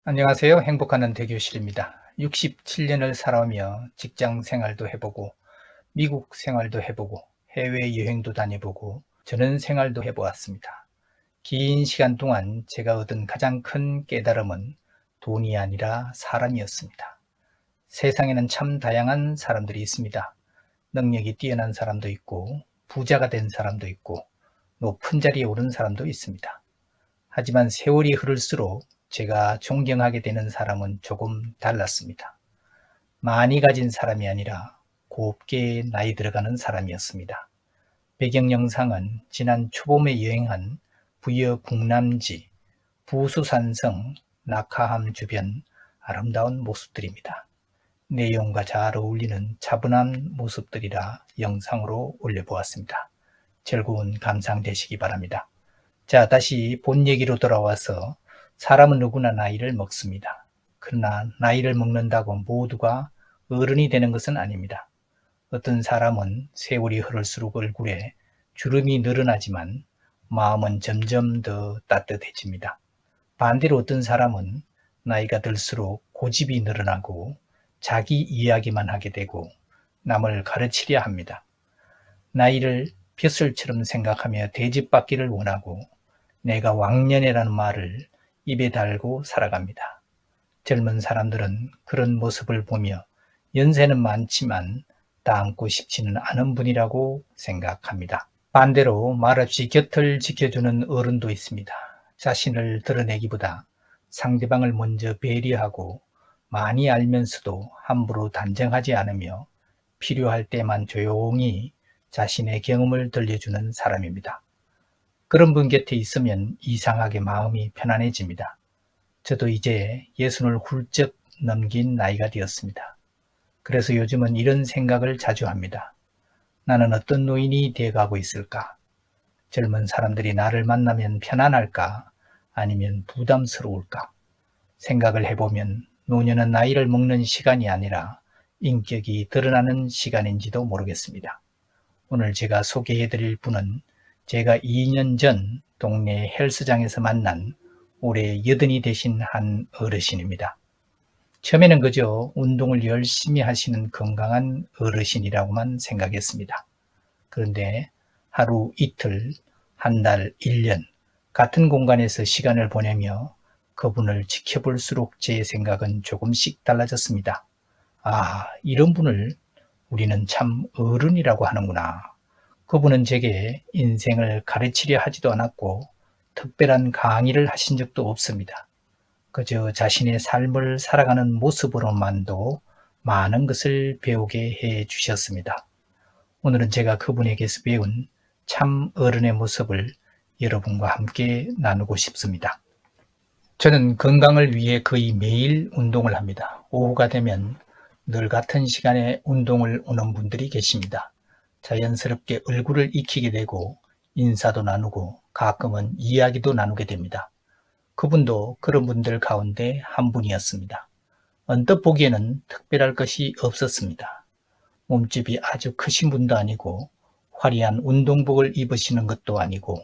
안녕하세요. 행복하는 대교실입니다. 67년을 살아오며 직장 생활도 해보고 미국 생활도 해보고 해외여행도 다녀보고 저는 생활도 해보았습니다. 긴 시간 동안 제가 얻은 가장 큰 깨달음은 돈이 아니라 사람이었습니다. 세상에는 참 다양한 사람들이 있습니다. 능력이 뛰어난 사람도 있고 부자가 된 사람도 있고 높은 자리에 오른 사람도 있습니다. 하지만 세월이 흐를수록 제가 존경하게 되는 사람은 조금 달랐습니다. 많이 가진 사람이 아니라 곱게 나이 들어가는 사람이었습니다. 배경 영상은 지난 초봄에 여행한 부여 국남지, 부수산성, 낙하함 주변 아름다운 모습들입니다. 내용과 잘 어울리는 차분한 모습들이라 영상으로 올려보았습니다. 즐거운 감상 되시기 바랍니다. 자, 다시 본 얘기로 돌아와서 사람은 누구나 나이를 먹습니다. 그러나 나이를 먹는다고 모두가 어른이 되는 것은 아닙니다. 어떤 사람은 세월이 흐를수록 얼굴에 주름이 늘어나지만 마음은 점점 더 따뜻해집니다. 반대로 어떤 사람은 나이가 들수록 고집이 늘어나고 자기 이야기만 하게 되고 남을 가르치려 합니다. 나이를 벼슬처럼 생각하며 대접받기를 원하고 내가 왕년이라는 말을 입에 달고 살아갑니다. 젊은 사람들은 그런 모습을 보며 연세는 많지만 닮고 싶지는 않은 분이라고 생각합니다. 반대로 말없이 곁을 지켜주는 어른도 있습니다. 자신을 드러내기보다 상대방을 먼저 배려하고 많이 알면서도 함부로 단정하지 않으며 필요할 때만 조용히 자신의 경험을 들려주는 사람입니다. 그런 분 곁에 있으면 이상하게 마음이 편안해집니다. 저도 이제 60을 훌쩍 넘긴 나이가 되었습니다. 그래서 요즘은 이런 생각을 자주 합니다. 나는 어떤 노인이 되어가고 있을까? 젊은 사람들이 나를 만나면 편안할까? 아니면 부담스러울까? 생각을 해보면 노년은 나이를 먹는 시간이 아니라 인격이 드러나는 시간인지도 모르겠습니다. 오늘 제가 소개해드릴 분은 제가 2년 전 동네 헬스장에서 만난 올해 80이 되신 한 어르신입니다. 처음에는 그저 운동을 열심히 하시는 건강한 어르신이라고만 생각했습니다. 그런데 하루 이틀, 한 달, 1년 같은 공간에서 시간을 보내며 그분을 지켜볼수록 제 생각은 조금씩 달라졌습니다. 아, 이런 분을 우리는 참 어른이라고 하는구나. 그분은 제게 인생을 가르치려 하지도 않았고 특별한 강의를 하신 적도 없습니다. 그저 자신의 삶을 살아가는 모습으로만도 많은 것을 배우게 해 주셨습니다. 오늘은 제가 그분에게서 배운 참 어른의 모습을 여러분과 함께 나누고 싶습니다. 저는 건강을 위해 거의 매일 운동을 합니다. 오후가 되면 늘 같은 시간에 운동을 오는 분들이 계십니다. 자연스럽게 얼굴을 익히게 되고 인사도 나누고 가끔은 이야기도 나누게 됩니다. 그분도 그런 분들 가운데 한 분이었습니다. 언뜻 보기에는 특별할 것이 없었습니다. 몸집이 아주 크신 분도 아니고 화려한 운동복을 입으시는 것도 아니고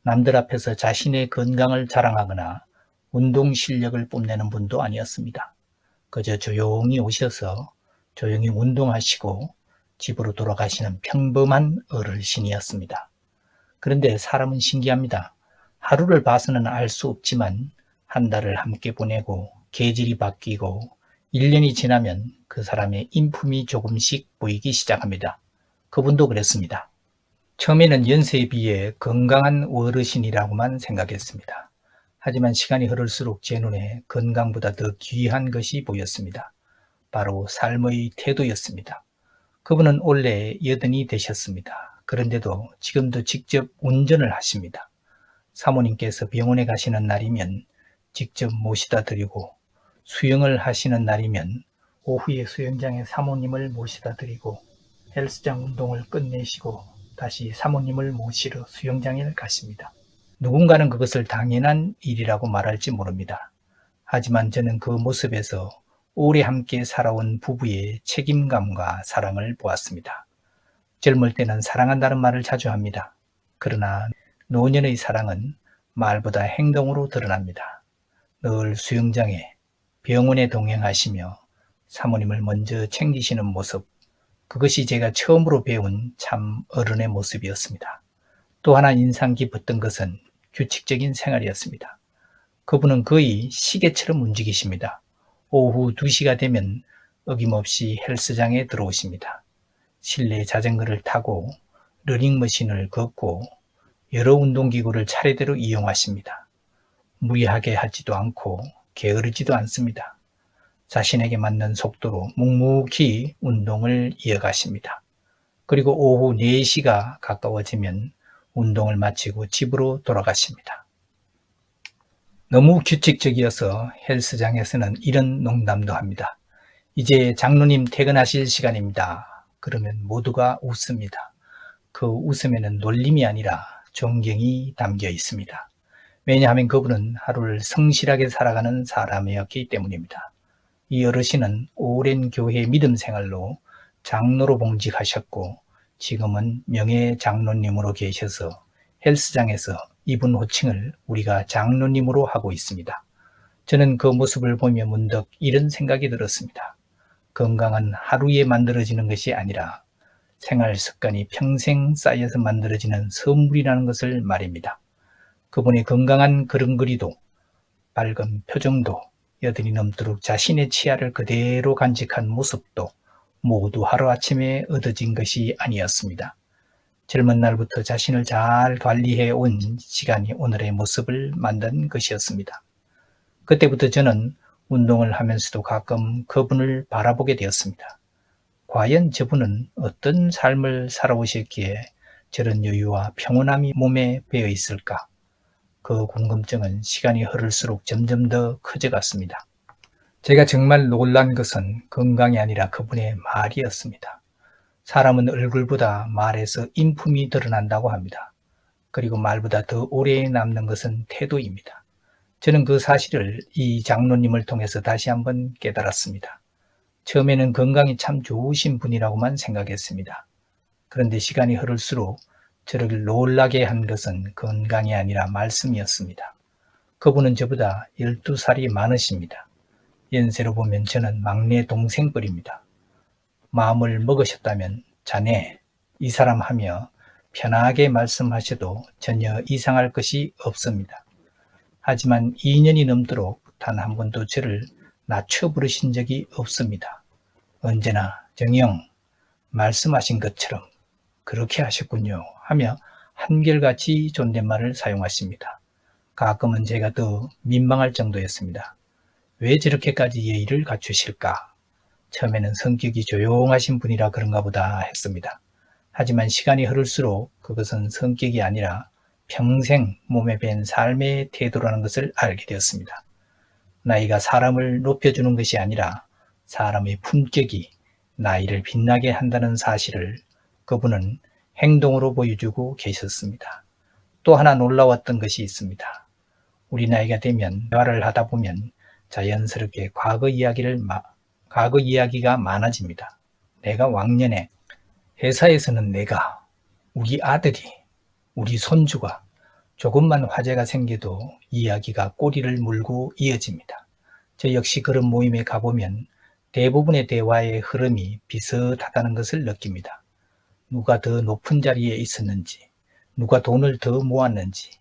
남들 앞에서 자신의 건강을 자랑하거나 운동 실력을 뽐내는 분도 아니었습니다. 그저 조용히 오셔서 조용히 운동하시고 집으로 돌아가시는 평범한 어르신이었습니다. 그런데 사람은 신기합니다. 하루를 봐서는 알 수 없지만 한 달을 함께 보내고 계절이 바뀌고 1년이 지나면 그 사람의 인품이 조금씩 보이기 시작합니다. 그분도 그랬습니다. 처음에는 연세에 비해 건강한 어르신이라고만 생각했습니다. 하지만 시간이 흐를수록 제 눈에 건강보다 더 귀한 것이 보였습니다. 바로 삶의 태도였습니다. 그분은 올해 80이 되셨습니다. 그런데도 지금도 직접 운전을 하십니다. 사모님께서 병원에 가시는 날이면 직접 모시다 드리고 수영을 하시는 날이면 오후에 수영장에 사모님을 모시다 드리고 헬스장 운동을 끝내시고 다시 사모님을 모시러 수영장에 가십니다. 누군가는 그것을 당연한 일이라고 말할지 모릅니다. 하지만 저는 그 모습에서 오래 함께 살아온 부부의 책임감과 사랑을 보았습니다. 젊을 때는 사랑한다는 말을 자주 합니다. 그러나 노년의 사랑은 말보다 행동으로 드러납니다. 늘 수영장에 병원에 동행하시며 사모님을 먼저 챙기시는 모습, 그것이 제가 처음으로 배운 참 어른의 모습이었습니다. 또 하나 인상 깊었던 것은 규칙적인 생활이었습니다. 그분은 거의 시계처럼 움직이십니다. 오후 2시가 되면 어김없이 헬스장에 들어오십니다. 실내 자전거를 타고 러닝머신을 걷고 여러 운동기구를 차례대로 이용하십니다. 무리하게 하지도 않고 게으르지도 않습니다. 자신에게 맞는 속도로 묵묵히 운동을 이어가십니다. 그리고 오후 4시가 가까워지면 운동을 마치고 집으로 돌아가십니다. 너무 규칙적이어서 헬스장에서는 이런 농담도 합니다. 이제 장로님 퇴근하실 시간입니다. 그러면 모두가 웃습니다. 그 웃음에는 놀림이 아니라 존경이 담겨 있습니다. 왜냐하면 그분은 하루를 성실하게 살아가는 사람이었기 때문입니다. 이 어르신은 오랜 교회 믿음 생활로 장로로 봉직하셨고 지금은 명예 장로님으로 계셔서 헬스장에서 이분 호칭을 우리가 장로님으로 하고 있습니다. 저는 그 모습을 보며 문득 이런 생각이 들었습니다. 건강은 하루에 만들어지는 것이 아니라 생활 습관이 평생 쌓여서 만들어지는 선물이라는 것을 말입니다. 그분의 건강한 걸음걸이도 밝은 표정도 여든이 넘도록 자신의 치아를 그대로 간직한 모습도 모두 하루아침에 얻어진 것이 아니었습니다. 젊은 날부터 자신을 잘 관리해 온 시간이 오늘의 모습을 만든 것이었습니다. 그때부터 저는 운동을 하면서도 가끔 그분을 바라보게 되었습니다. 과연 저분은 어떤 삶을 살아오셨기에 저런 여유와 평온함이 몸에 배어 있을까? 그 궁금증은 시간이 흐를수록 점점 더 커져갔습니다. 제가 정말 놀란 것은 건강이 아니라 그분의 말이었습니다. 사람은 얼굴보다 말에서 인품이 드러난다고 합니다. 그리고 말보다 더 오래 남는 것은 태도입니다. 저는 그 사실을 이 장로님을 통해서 다시 한번 깨달았습니다. 처음에는 건강이 참 좋으신 분이라고만 생각했습니다. 그런데 시간이 흐를수록 저를 놀라게 한 것은 건강이 아니라 말씀이었습니다. 그분은 저보다 12살이 많으십니다. 연세로 보면 저는 막내 동생뻘입니다. 마음을 먹으셨다면 자네, 이 사람 하며 편하게 말씀하셔도 전혀 이상할 것이 없습니다. 하지만 2년이 넘도록 단 한 번도 저를 낮춰 부르신 적이 없습니다. 언제나 정영, 말씀하신 것처럼 그렇게 하셨군요 하며 한결같이 존댓말을 사용하십니다. 가끔은 제가 더 민망할 정도였습니다. 왜 저렇게까지 예의를 갖추실까? 처음에는 성격이 조용하신 분이라 그런가 보다 했습니다. 하지만 시간이 흐를수록 그것은 성격이 아니라 평생 몸에 밴 삶의 태도라는 것을 알게 되었습니다. 나이가 사람을 높여주는 것이 아니라 사람의 품격이 나이를 빛나게 한다는 사실을 그분은 행동으로 보여주고 계셨습니다. 또 하나 놀라웠던 것이 있습니다. 우리 나이가 되면 대화를 하다 보면 자연스럽게 과거 이야기가 많아집니다. 내가 왕년에 회사에서는 내가, 우리 아들이, 우리 손주가 조금만 화제가 생겨도 이야기가 꼬리를 물고 이어집니다. 저 역시 그런 모임에 가보면 대부분의 대화의 흐름이 비슷하다는 것을 느낍니다. 누가 더 높은 자리에 있었는지, 누가 돈을 더 모았는지,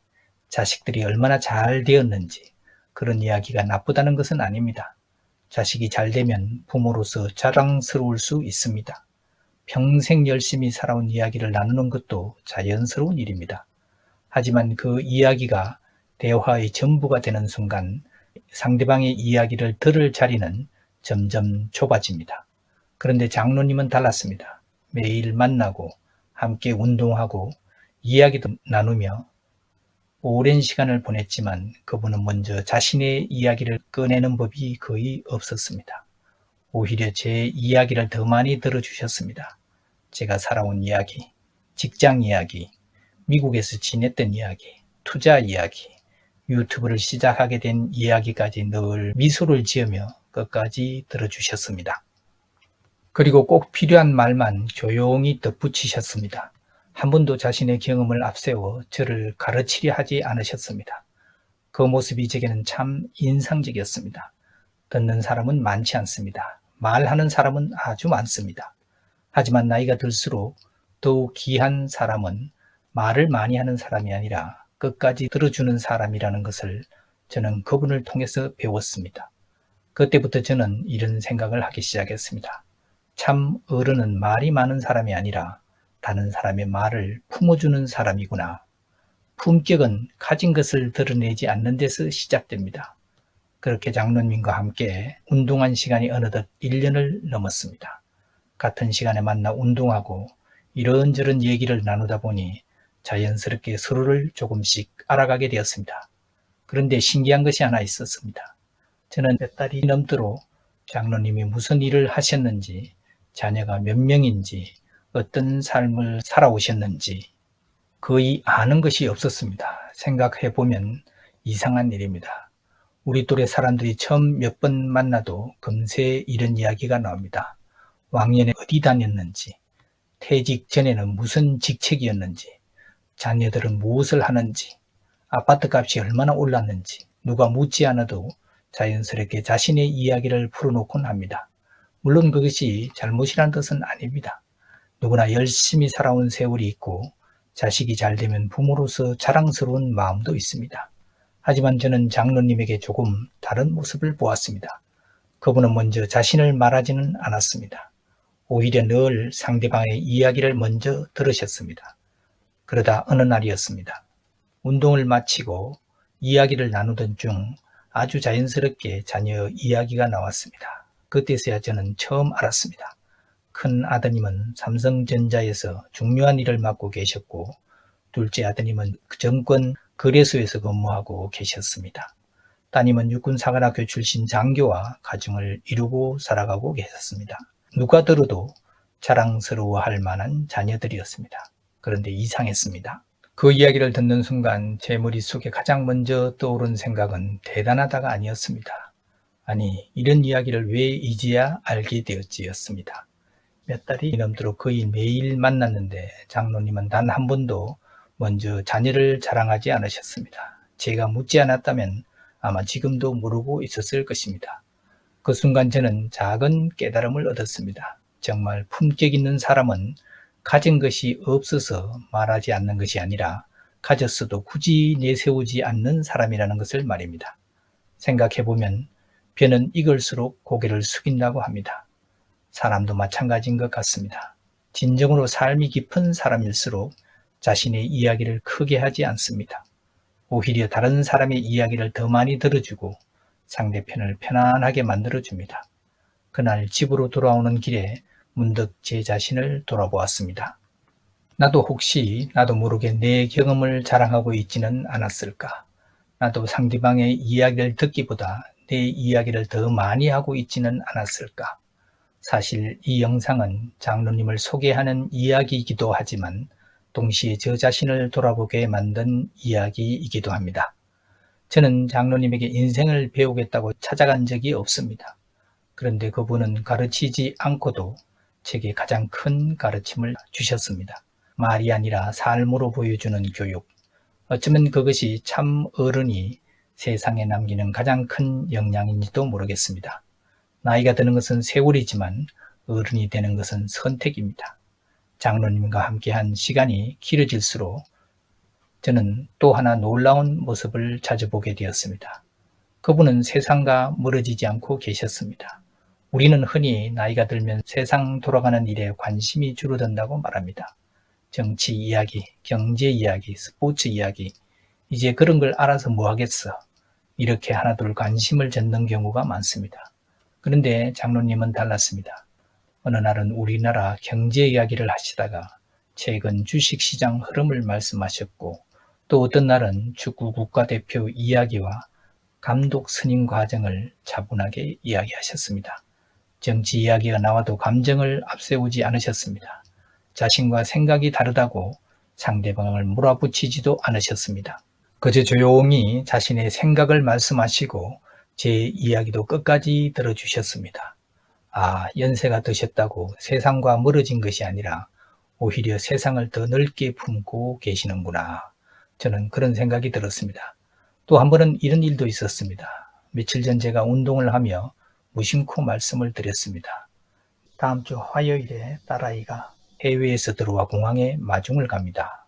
자식들이 얼마나 잘 되었는지, 그런 이야기가 나쁘다는 것은 아닙니다. 자식이 잘 되면 부모로서 자랑스러울 수 있습니다. 평생 열심히 살아온 이야기를 나누는 것도 자연스러운 일입니다. 하지만 그 이야기가 대화의 전부가 되는 순간 상대방의 이야기를 들을 자리는 점점 좁아집니다. 그런데 장로님은 달랐습니다. 매일 만나고 함께 운동하고 이야기도 나누며 오랜 시간을 보냈지만 그분은 먼저 자신의 이야기를 꺼내는 법이 거의 없었습니다. 오히려 제 이야기를 더 많이 들어주셨습니다. 제가 살아온 이야기, 직장 이야기, 미국에서 지냈던 이야기, 투자 이야기, 유튜브를 시작하게 된 이야기까지 늘 미소를 지으며 끝까지 들어주셨습니다. 그리고 꼭 필요한 말만 조용히 덧붙이셨습니다. 한 번도 자신의 경험을 앞세워 저를 가르치려 하지 않으셨습니다. 그 모습이 제게는 참 인상적이었습니다. 듣는 사람은 많지 않습니다. 말하는 사람은 아주 많습니다. 하지만 나이가 들수록 더욱 귀한 사람은 말을 많이 하는 사람이 아니라 끝까지 들어주는 사람이라는 것을 저는 그분을 통해서 배웠습니다. 그때부터 저는 이런 생각을 하기 시작했습니다. 참 어른은 말이 많은 사람이 아니라 다른 사람의 말을 품어주는 사람이구나. 품격은 가진 것을 드러내지 않는 데서 시작됩니다. 그렇게 장로님과 함께 운동한 시간이 어느덧 1년을 넘었습니다. 같은 시간에 만나 운동하고 이런저런 얘기를 나누다 보니 자연스럽게 서로를 조금씩 알아가게 되었습니다. 그런데 신기한 것이 하나 있었습니다. 저는 몇 달이 넘도록 장로님이 무슨 일을 하셨는지, 자녀가 몇 명인지, 어떤 삶을 살아오셨는지 거의 아는 것이 없었습니다. 생각해 보면 이상한 일입니다. 우리 또래 사람들이 처음 몇 번 만나도 금세 이런 이야기가 나옵니다. 왕년에 어디 다녔는지, 퇴직 전에는 무슨 직책이었는지, 자녀들은 무엇을 하는지, 아파트 값이 얼마나 올랐는지 누가 묻지 않아도 자연스럽게 자신의 이야기를 풀어놓곤 합니다. 물론 그것이 잘못이란 뜻은 아닙니다. 누구나 열심히 살아온 세월이 있고 자식이 잘 되면 부모로서 자랑스러운 마음도 있습니다. 하지만 저는 장로님에게 조금 다른 모습을 보았습니다. 그분은 먼저 자신을 말하지는 않았습니다. 오히려 늘 상대방의 이야기를 먼저 들으셨습니다. 그러다 어느 날이었습니다. 운동을 마치고 이야기를 나누던 중 아주 자연스럽게 자녀 이야기가 나왔습니다. 그때서야 저는 처음 알았습니다. 큰 아드님은 삼성전자에서 중요한 일을 맡고 계셨고 둘째 아드님은 정권 거래소에서 근무하고 계셨습니다. 따님은 육군사관학교 출신 장교와 가정을 이루고 살아가고 계셨습니다. 누가 들어도 자랑스러워할 만한 자녀들이었습니다. 그런데 이상했습니다. 그 이야기를 듣는 순간 제 머릿속에 가장 먼저 떠오른 생각은 대단하다가 아니었습니다. 아니, 이런 이야기를 왜 이제야 알게 되었지였습니다. 몇 달이 넘도록 거의 매일 만났는데 장로님은 단 한 번도 먼저 자녀를 자랑하지 않으셨습니다. 제가 묻지 않았다면 아마 지금도 모르고 있었을 것입니다. 그 순간 저는 작은 깨달음을 얻었습니다. 정말 품격 있는 사람은 가진 것이 없어서 말하지 않는 것이 아니라 가졌어도 굳이 내세우지 않는 사람이라는 것을 말입니다. 생각해보면 벼는 익을수록 고개를 숙인다고 합니다. 사람도 마찬가지인 것 같습니다. 진정으로 삶이 깊은 사람일수록 자신의 이야기를 크게 하지 않습니다. 오히려 다른 사람의 이야기를 더 많이 들어주고 상대편을 편안하게 만들어줍니다. 그날 집으로 돌아오는 길에 문득 제 자신을 돌아보았습니다. 나도 혹시 나도 모르게 내 경험을 자랑하고 있지는 않았을까? 나도 상대방의 이야기를 듣기보다 내 이야기를 더 많이 하고 있지는 않았을까? 사실 이 영상은 장로님을 소개하는 이야기이기도 하지만 동시에 저 자신을 돌아보게 만든 이야기이기도 합니다. 저는 장로님에게 인생을 배우겠다고 찾아간 적이 없습니다. 그런데 그분은 가르치지 않고도 제게 가장 큰 가르침을 주셨습니다. 말이 아니라 삶으로 보여주는 교육. 어쩌면 그것이 참 어른이 세상에 남기는 가장 큰 영향인지도 모르겠습니다. 나이가 드는 것은 세월이지만 어른이 되는 것은 선택입니다. 장로님과 함께한 시간이 길어질수록 저는 또 하나 놀라운 모습을 자주 보게 되었습니다. 그분은 세상과 멀어지지 않고 계셨습니다. 우리는 흔히 나이가 들면 세상 돌아가는 일에 관심이 줄어든다고 말합니다. 정치 이야기, 경제 이야기, 스포츠 이야기, 이제 그런 걸 알아서 뭐 하겠어. 이렇게 하나둘 관심을 젓는 경우가 많습니다. 그런데 장로님은 달랐습니다. 어느 날은 우리나라 경제 이야기를 하시다가 최근 주식시장 흐름을 말씀하셨고 또 어떤 날은 축구 국가대표 이야기와 감독 선임 과정을 차분하게 이야기하셨습니다. 정치 이야기가 나와도 감정을 앞세우지 않으셨습니다. 자신과 생각이 다르다고 상대방을 몰아붙이지도 않으셨습니다. 그저 조용히 자신의 생각을 말씀하시고 제 이야기도 끝까지 들어주셨습니다. 아, 연세가 드셨다고 세상과 멀어진 것이 아니라 오히려 세상을 더 넓게 품고 계시는구나. 저는 그런 생각이 들었습니다. 또 한 번은 이런 일도 있었습니다. 며칠 전 제가 운동을 하며 무심코 말씀을 드렸습니다. 다음 주 화요일에 딸아이가 해외에서 들어와 공항에 마중을 갑니다.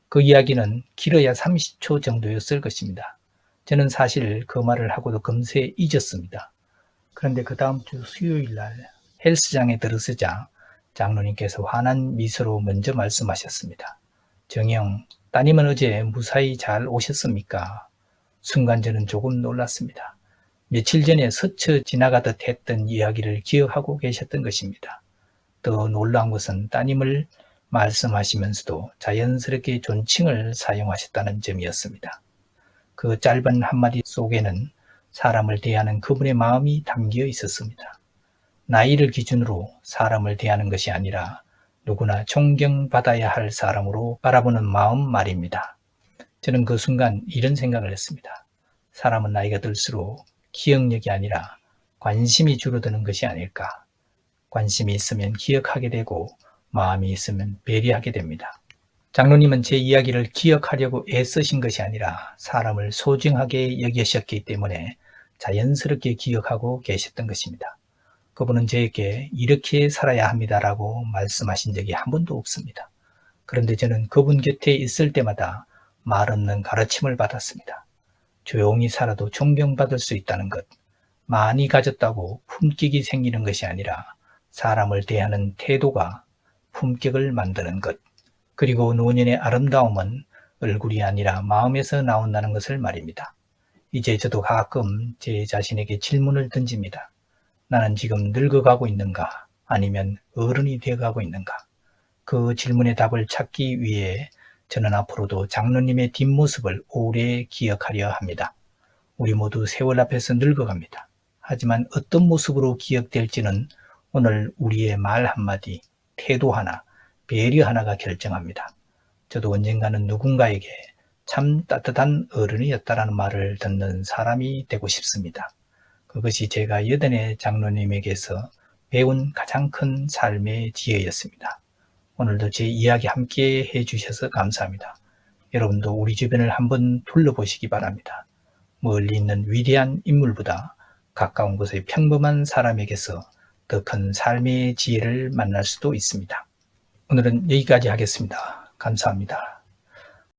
그 이야기는 길어야 30초 정도였을 것입니다. 저는 사실 그 말을 하고도 금세 잊었습니다. 그런데 그 다음 주 수요일 날 헬스장에 들어서자 장로님께서 환한 미소로 먼저 말씀하셨습니다. 정영, 따님은 어제 무사히 잘 오셨습니까? 순간 저는 조금 놀랐습니다. 며칠 전에 스쳐 지나가듯 했던 이야기를 기억하고 계셨던 것입니다. 더 놀라운 것은 따님을 말씀하시면서도 자연스럽게 존칭을 사용하셨다는 점이었습니다. 그 짧은 한마디 속에는 사람을 대하는 그분의 마음이 담겨 있었습니다. 나이를 기준으로 사람을 대하는 것이 아니라 누구나 존경받아야 할 사람으로 바라보는 마음 말입니다. 저는 그 순간 이런 생각을 했습니다. 사람은 나이가 들수록 기억력이 아니라 관심이 줄어드는 것이 아닐까. 관심이 있으면 기억하게 되고 마음이 있으면 배려하게 됩니다. 장로님은 제 이야기를 기억하려고 애쓰신 것이 아니라 사람을 소중하게 여기셨기 때문에 자연스럽게 기억하고 계셨던 것입니다. 그분은 저에게 이렇게 살아야 합니다라고 말씀하신 적이 한 번도 없습니다. 그런데 저는 그분 곁에 있을 때마다 말 없는 가르침을 받았습니다. 조용히 살아도 존경받을 수 있다는 것, 많이 가졌다고 품격이 생기는 것이 아니라 사람을 대하는 태도가 품격을 만드는 것, 그리고 노년의 아름다움은 얼굴이 아니라 마음에서 나온다는 것을 말입니다. 이제 저도 가끔 제 자신에게 질문을 던집니다. 나는 지금 늙어가고 있는가? 아니면 어른이 되어가고 있는가? 그 질문의 답을 찾기 위해 저는 앞으로도 장로님의 뒷모습을 오래 기억하려 합니다. 우리 모두 세월 앞에서 늙어갑니다. 하지만 어떤 모습으로 기억될지는 오늘 우리의 말 한마디, 태도 하나, 배려 하나가 결정합니다. 저도 언젠가는 누군가에게 참 따뜻한 어른이었다라는 말을 듣는 사람이 되고 싶습니다. 그것이 제가 여든의 장로님에게서 배운 가장 큰 삶의 지혜였습니다. 오늘도 제 이야기 함께 해주셔서 감사합니다. 여러분도 우리 주변을 한번 둘러보시기 바랍니다. 멀리 있는 위대한 인물보다 가까운 곳의 평범한 사람에게서 더 큰 삶의 지혜를 만날 수도 있습니다. 오늘은 여기까지 하겠습니다. 감사합니다.